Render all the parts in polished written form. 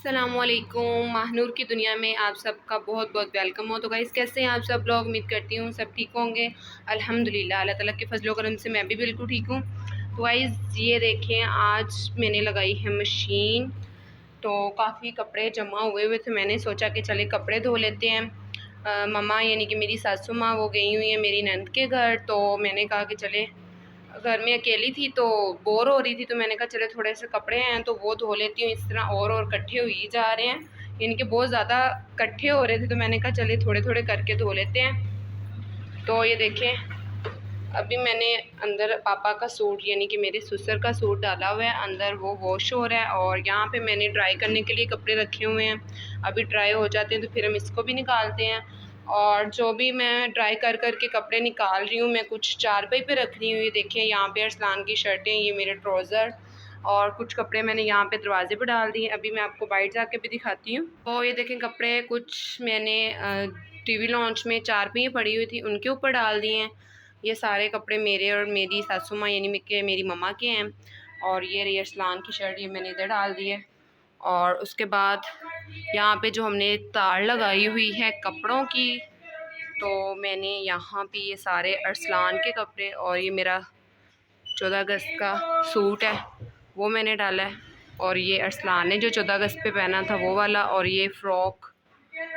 अस्सलामुअलैकुम। महानूर की दुनिया में आप सबका बहुत बहुत वेलकम हो। तो गाइस, कैसे हैं आप सब लोग? उम्मीद करती हूँ सब ठीक होंगे। अल्हम्दुलिल्लाह, अल्लाह ताला के फजलो करम से मैं भी बिल्कुल ठीक हूँ। तो गाइस ये देखें, आज मैंने लगाई है मशीन। तो काफ़ी कपड़े जमा हुए हुए थे, मैंने सोचा कि चले कपड़े धो लेते हैं। मम्मा यानी कि मेरी सासू माँ वो गई हुई है मेरी नंद के घर। तो मैंने कहा कि चले, घर में अकेली थी तो बोर हो रही थी, तो मैंने कहा चले थोड़े से कपड़े हैं तो वो धो लेती हूँ। इस तरह और इकट्ठे हुई जा रहे हैं, यानी कि बहुत ज़्यादा इकट्ठे हो रहे थे, तो मैंने कहा चले थोड़े थोड़े करके धो लेते हैं। तो ये देखें, अभी मैंने अंदर पापा का सूट यानी कि मेरे ससुर का सूट डाला हुआ है, अंदर वो वॉश हो रहा है। और यहाँ पे मैंने ड्राई करने के लिए कपड़े रखे हुए हैं, अभी ड्राई हो जाते हैं तो फिर हम इसको भी निकालते हैं। और जो भी मैं ड्राई कर के कपड़े निकाल रही हूँ, मैं कुछ चारपाई पे रख रही हूँ। ये देखिए, यहाँ पे अरसलान की शर्टें, ये मेरे ट्राउज़र और कुछ कपड़े मैंने यहाँ पे दरवाजे पे डाल दिए। अभी मैं आपको बाहर जाके भी दिखाती हूँ। तो ये देखें, कपड़े कुछ मैंने टीवी लॉन्च में चारपाई पड़ी हुई थी उनके ऊपर डाल दिए हैं। ये सारे कपड़े मेरे और मेरी सासू माँ यानी कि मेरी मम्मा के हैं। और ये रही अरसलान की शर्ट, ये मैंने इधर डाल दी है। और उसके बाद यहाँ पे जो हमने तार लगाई हुई है कपड़ों की, तो मैंने यहाँ पे ये सारे अरसलान के कपड़े और ये मेरा 14 अगस्त का सूट है वो मैंने डाला है। और ये अरसलान ने जो 14 अगस्त पे पहना था वो वाला, और ये फ़्रॉक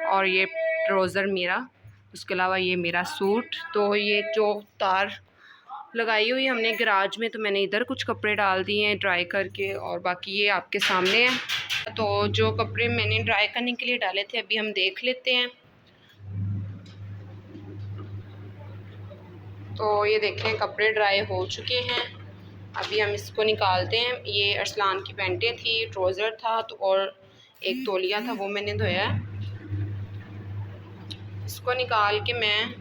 और ये ट्राउज़र मेरा, उसके अलावा ये मेरा सूट। तो ये जो तार लगाई हुई हमने गराज में, तो मैंने इधर कुछ कपड़े डाल दिए हैं ड्राई करके, और बाकी ये आपके सामने है। तो जो कपड़े मैंने ड्राई करने के लिए डाले थे अभी हम देख लेते हैं। तो ये देखें, कपड़े ड्राई हो चुके हैं, अभी हम इसको निकालते हैं। ये अरसलान की पैंटें थी, ट्राउज़र था तो और एक तौलिया था, वो मैंने धोया है। इसको निकाल के मैं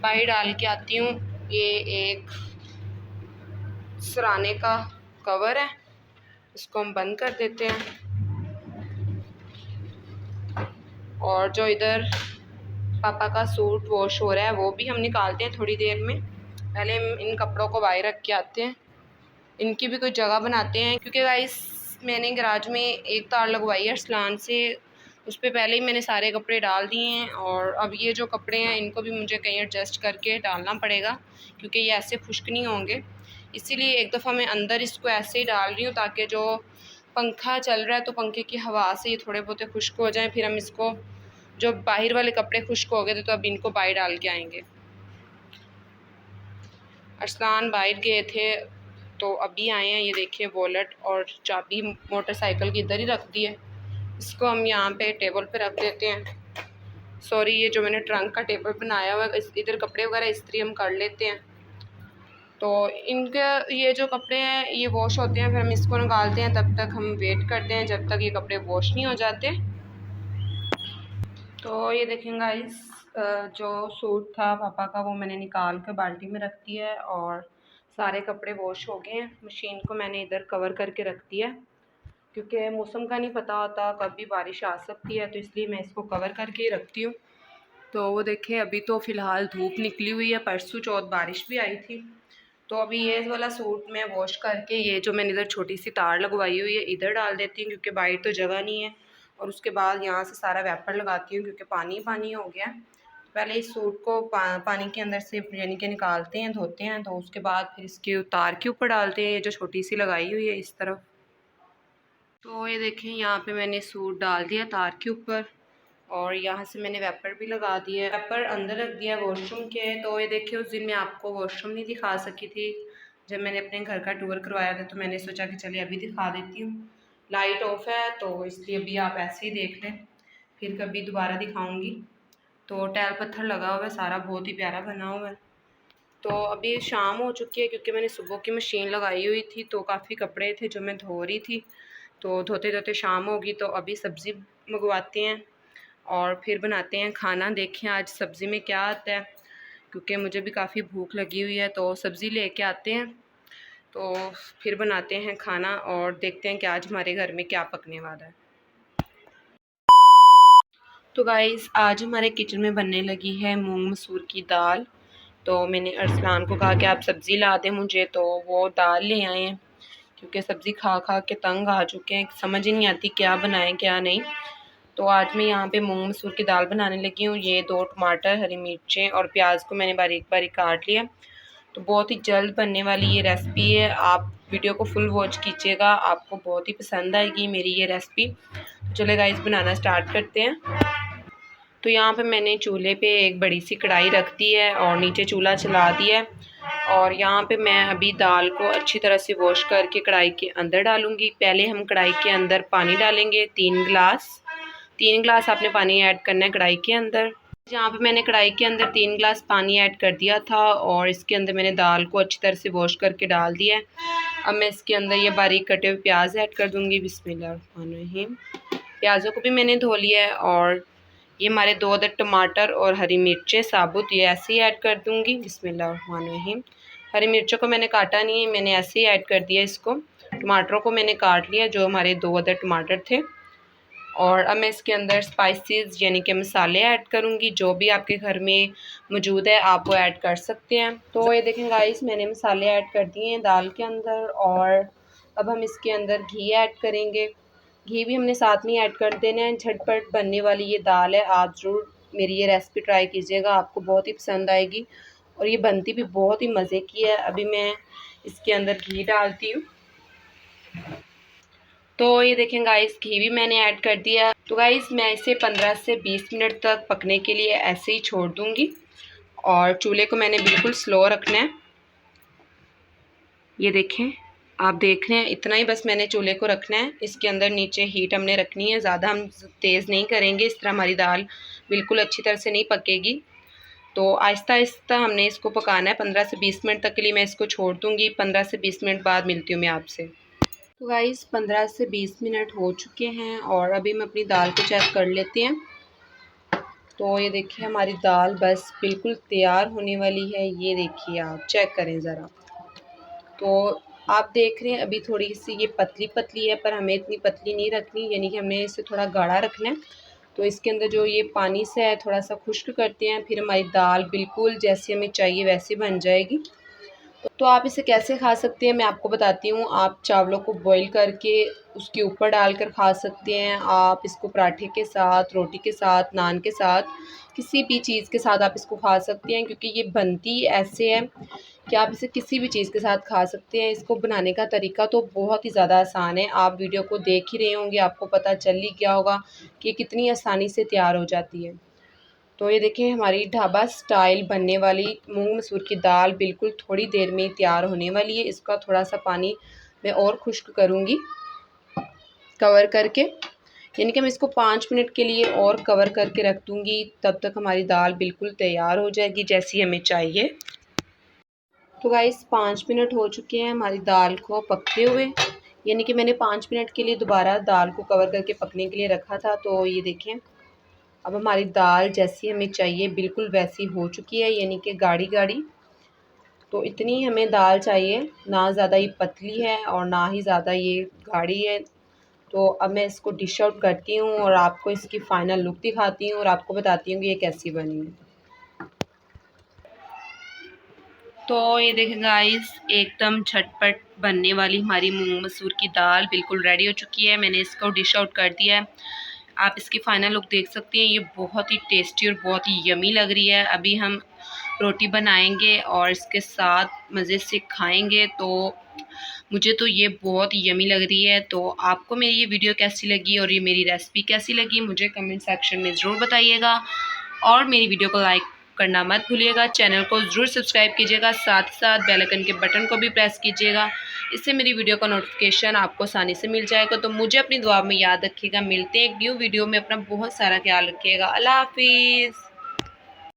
बाहर डाल के आती हूँ। ये एक सराने का कवर है, इसको हम बंद कर देते हैं। और जो इधर पापा का सूट वॉश हो रहा है वो भी हम निकालते हैं थोड़ी देर में। पहले हम इन कपड़ों को बाहर रख के आते हैं, इनकी भी कोई जगह बनाते हैं। क्योंकि गाइस, मैंने गराज में एक तार लगवाई है अरसलान से, उस पर पहले ही मैंने सारे कपड़े डाल दिए हैं। और अब ये जो कपड़े हैं इनको भी मुझे कहीं एडजस्ट करके डालना पड़ेगा, क्योंकि ये ऐसे खुश्क नहीं होंगे। इसीलिए एक दफ़ा मैं अंदर इसको ऐसे ही डाल रही हूँ, ताकि जो पंखा चल रहा है तो पंखे की हवा से ये थोड़े बहुत खुश्क हो जाएं। फिर हम इसको, जो बाहर वाले कपड़े खुश्क हो गए थे तो अब इनको बाहर डाल के आएंगे। अरसलान बाहर गए थे तो अभी आए हैं। ये देखिए, वॉलेट और चाबी मोटरसाइकिल की इधर ही रख दी है, इसको हम यहाँ पे टेबल पे रख देते हैं। सॉरी, ये जो मैंने ट्रंक का टेबल बनाया हुआ है, इधर कपड़े वगैरह इस्त्री हम कर लेते हैं। तो इनके ये जो कपड़े हैं ये वॉश होते हैं, फिर हम इसको निकालते हैं। तब तक हम वेट करते हैं जब तक ये कपड़े वॉश नहीं हो जाते। तो ये देखें गाइस, जो सूट था पापा का वो मैंने निकाल कर बाल्टी में रख दिया है, और सारे कपड़े वॉश हो गए हैं। मशीन को मैंने इधर कवर करके रख दिया है, क्योंकि मौसम का नहीं पता होता, कभी बारिश आ सकती है, तो इसलिए मैं इसको कवर करके ही रखती हूँ। तो वो देखें, अभी तो फ़िलहाल धूप निकली हुई है, परसों चौथ बारिश भी आई थी। तो अभी ये वाला सूट मैं वॉश करके, ये जो मैंने इधर छोटी सी तार लगवाई हुई है इधर डाल देती हूँ, क्योंकि बाहर तो जगह नहीं है। और उसके बाद यहाँ से सारा वैपर लगाती हूँ, क्योंकि पानी पानी हो गया। तो पहले इस सूट को पानी के अंदर से यानी कि निकालते हैं, धोते हैं, तो उसके बाद फिर इसके तार के ऊपर डालते हैं, ये जो छोटी सी लगाई हुई है इस तरफ। तो ये देखें, यहाँ पे मैंने सूट डाल दिया तार के ऊपर, और यहाँ से मैंने वेपर भी लगा दिया है। वेपर अंदर रख दिया वॉशरूम के। तो ये देखिए, उस दिन मैं आपको वॉशरूम नहीं दिखा सकी थी जब मैंने अपने घर का टूर करवाया था, तो मैंने सोचा कि चलिए अभी दिखा देती हूँ। लाइट ऑफ है तो इसलिए अभी आप ऐसे ही देख लें, फिर कभी दोबारा दिखाऊँगी। तो टाइल पत्थर लगा हुआ है, सारा बहुत ही प्यारा बना हुआ है। तो अभी शाम हो चुकी है, क्योंकि मैंने सुबह की मशीन लगाई हुई थी, तो काफ़ी कपड़े थे जो मैं धो रही थी, तो धोते धोते शाम होगी। तो अभी सब्ज़ी मंगवाते हैं और फिर बनाते हैं खाना। देखें आज सब्ज़ी में क्या आता है, क्योंकि मुझे भी काफ़ी भूख लगी हुई है। तो सब्ज़ी लेके आते हैं, तो फिर बनाते हैं खाना और देखते हैं कि आज हमारे घर में क्या पकने वाला है। तो गाइस, आज हमारे किचन में बनने लगी है मूंग मसूर की दाल। तो मैंने अरसलान को कहा कि आप सब्ज़ी ला दें मुझे, तो वो दाल ले आए हैं, क्योंकि सब्ज़ी खा खा के तंग आ चुके हैं, समझ ही नहीं आती क्या बनाएं क्या नहीं। तो आज मैं यहाँ पे मूंग मसूर की दाल बनाने लगी हूँ। ये 2 टमाटर, हरी मिर्चें और प्याज को मैंने बारीक बारीक काट लिया। तो बहुत ही जल्द बनने वाली ये रेसिपी है, आप वीडियो को फुल वॉच कीजिएगा, आपको बहुत ही पसंद आएगी मेरी ये रेसिपी। तो चले गाइस बनाना स्टार्ट करते हैं। तो यहाँ पे मैंने चूल्हे पे एक बड़ी सी कढ़ाई रख दी है और नीचे चूल्हा चला दिया है। और यहाँ पे मैं अभी दाल को अच्छी तरह से वॉश करके कढ़ाई के अंदर डालूँगी। पहले हम कढ़ाई के अंदर पानी डालेंगे 3 गिलास आपने पानी ऐड करना है कढ़ाई के अंदर। यहाँ पे मैंने कढ़ाई के अंदर 3 गिलास पानी ऐड कर दिया था और इसके अंदर मैंने दाल को अच्छी तरह से वॉश करके डाल दिया है। अब मैं इसके अंदर ये बारीक कटे हुए प्याज ऐड कर दूँगी। बिस्मिल्लाहिर्रहमानिर्रहीम। प्याज़ों को भी मैंने धो लिया है और ये हमारे 2 अदद टमाटर और हरी मिर्चें साबुत ये ऐसे ही ऐड कर दूँगी। बिस्मिल्लाहिर्रहमानिर्रहीम। हरी मिर्चों को मैंने काटा नहीं है, मैंने ऐसे ही ऐड कर दिया इसको। टमाटरों को मैंने काट लिया, जो हमारे 2 अदद टमाटर थे। और अब मैं इसके अंदर स्पाइसेस यानी कि मसाले ऐड करूँगी। जो भी आपके घर में मौजूद है आप वो ऐड कर सकते हैं। तो ये देखें गाइस, मैंने मसाले ऐड कर दिए हैं दाल के अंदर। और अब हम इसके अंदर घी ऐड करेंगे। घी भी हमने साथ में ऐड कर देना है। झटपट बनने वाली ये दाल है, आप ज़रूर मेरी ये रेसिपी ट्राई कीजिएगा, आपको बहुत ही पसंद आएगी और ये बनती भी बहुत ही मज़े की है। अभी मैं इसके अंदर घी डालती हूँ। तो ये देखें गाइस, घी भी मैंने ऐड कर दिया। तो गाइस मैं इसे 15 से 20 मिनट तक पकने के लिए ऐसे ही छोड़ दूँगी और चूल्हे को मैंने बिल्कुल स्लो रखना है। ये देखें, आप देख रहे हैं, इतना ही बस मैंने चूल्हे को रखना है। इसके अंदर नीचे हीट हमने रखनी है, ज़्यादा हम तेज़ नहीं करेंगे, इस तरह हमारी दाल बिल्कुल अच्छी तरह से नहीं पकेगी। तो आहिस्ता आहिस्ता हमने इसको पकाना है। 15 से 20 मिनट तक के लिए मैं इसको छोड़ दूँगी। 15 से 20 मिनट बाद मिलती हूँ मैं आपसे। तो गाइस 15 से 20 मिनट हो चुके हैं और अभी हम अपनी दाल को चेक कर लेते हैं। तो ये देखिए हमारी दाल बस बिल्कुल तैयार होने वाली है। ये देखिए, आप चेक करें ज़रा। तो आप देख रहे हैं अभी थोड़ी सी ये पतली पतली है, पर हमें इतनी पतली नहीं रखनी, यानी कि हमें इसे थोड़ा गाढ़ा रखना है। तो इसके अंदर जो ये पानी से है थोड़ा सा खुश्क करते हैं, फिर हमारी दाल बिल्कुल जैसी हमें चाहिए वैसी बन जाएगी। तो आप इसे कैसे खा सकते हैं मैं आपको बताती हूँ। आप चावलों को बॉईल करके उसके ऊपर डालकर खा सकते हैं। आप इसको पराठे के साथ, रोटी के साथ, नान के साथ, किसी भी चीज़ के साथ आप इसको खा सकते हैं, क्योंकि ये बनती ऐसे है कि आप इसे किसी भी चीज़ के साथ खा सकते हैं। इसको बनाने का तरीका तो बहुत ही ज़्यादा आसान है। आप वीडियो को देख ही रहे होंगे, आपको पता चल ही गया होगा कि कितनी आसानी से तैयार हो जाती है। तो ये देखिए हमारी ढाबा स्टाइल बनने वाली मूंग मसूर की दाल बिल्कुल थोड़ी देर में तैयार होने वाली है। इसका थोड़ा सा पानी मैं और खुश्क करूँगी कवर करके, यानी कि मैं इसको 5 मिनट के लिए और कवर करके रख दूँगी। तब तक हमारी दाल बिल्कुल तैयार हो जाएगी जैसी हमें चाहिए। तो गाइस 5 मिनट हो चुके हैं हमारी दाल को पकते हुए, यानी कि मैंने 5 मिनट के लिए दोबारा दाल को कवर करके पकने के लिए रखा था। तो ये देखें अब हमारी दाल जैसी हमें चाहिए बिल्कुल वैसी हो चुकी है, यानी कि गाढ़ी गाढ़ी। तो इतनी हमें दाल चाहिए, ना ज़्यादा ये पतली है और ना ही ज़्यादा ये गाढ़ी है। तो अब मैं इसको डिश आउट करती हूँ और आपको इसकी फ़ाइनल लुक दिखाती हूँ और आपको बताती हूँ कि ये कैसी बनी है। तो ये देखें गाइस, एकदम झटपट बनने वाली हमारी मूंग मसूर की दाल बिल्कुल रेडी हो चुकी है। मैंने इसको डिश आउट कर दिया है। आप इसकी फ़ाइनल लुक देख सकते हैं, ये बहुत ही टेस्टी और बहुत ही यमी लग रही है। अभी हम रोटी बनाएंगे और इसके साथ मज़े से खाएंगे। तो मुझे तो ये बहुत यमी लग रही है। तो आपको मेरी ये वीडियो कैसी लगी और ये मेरी रेसिपी कैसी लगी मुझे कमेंट सेक्शन में ज़रूर बताइएगा और मेरी वीडियो को लाइक करना मत भूलिएगा। चैनल को ज़रूर सब्सक्राइब कीजिएगा, साथ ही साथ बेल आइकन के बटन को भी प्रेस कीजिएगा। इससे मेरी वीडियो का नोटिफिकेशन आपको आसानी से मिल जाएगा। तो मुझे अपनी दुआ में याद रखिएगा। मिलते हैं एक न्यू वीडियो में। अपना बहुत सारा ख्याल रखिएगा। अल्लाह हाफिज़।